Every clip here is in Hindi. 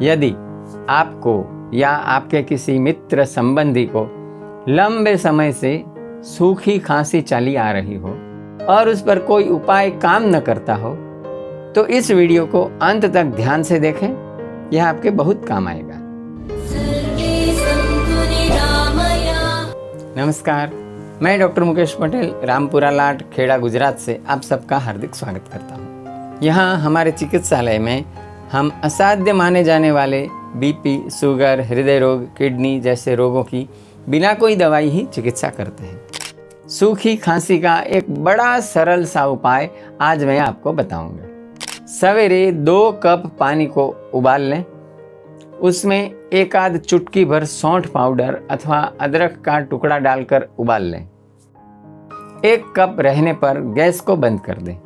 यदि आपको या आपके किसी मित्र संबंधी को लंबे समय से सूखी खांसी चली आ रही हो और उस पर कोई उपाय काम न करता हो, तो इस वीडियो को अंत तक ध्यान से देखें। यह आपके बहुत काम आएगा। नमस्कार, मैं डॉक्टर मुकेश पटेल रामपुरा लाट खेड़ा गुजरात से आप सबका हार्दिक स्वागत करता हूँ। यहाँ हमारे चिकित्सालय में हम असाध्य माने जाने वाले बीपी, शुगर, हृदय रोग, किडनी जैसे रोगों की बिना कोई दवाई ही चिकित्सा करते हैं। सूखी खांसी का एक बड़ा सरल सा उपाय आज मैं आपको बताऊंगा। सवेरे 2 कप पानी को उबाल लें, उसमें एक आध चुटकी भर सौंठ पाउडर अथवा अदरक का टुकड़ा डालकर उबाल लें। 1 कप रहने पर गैस को बंद कर दें।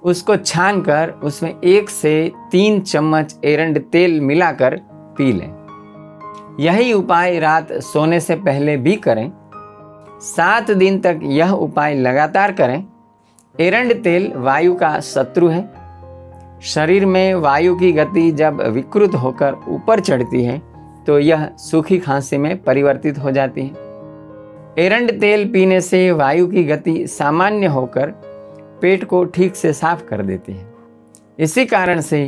उसको छानकर उसमें 1 से 3 चम्मच एरंड तेल मिलाकर पी लें। यही उपाय रात सोने से पहले भी करें। 7 दिन तक यह उपाय लगातार करें। एरंड तेल वायु का शत्रु है। शरीर में वायु की गति जब विकृत होकर ऊपर चढ़ती है तो यह सूखी खांसी में परिवर्तित हो जाती है। एरंड तेल पीने से वायु की गति सामान्य होकर पेट को ठीक से साफ कर देती है। इसी कारण से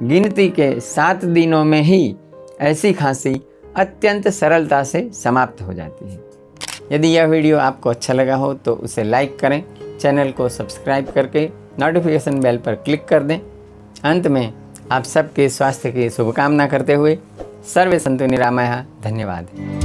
गिनती के 7 दिनों में ही ऐसी खांसी अत्यंत सरलता से समाप्त हो जाती है। यदि यह वीडियो आपको अच्छा लगा हो तो उसे लाइक करें, चैनल को सब्सक्राइब करके नोटिफिकेशन बेल पर क्लिक कर दें। अंत में आप सबके स्वास्थ्य की शुभकामना करते हुए सर्वे सन्तु निरामयाः। धन्यवाद।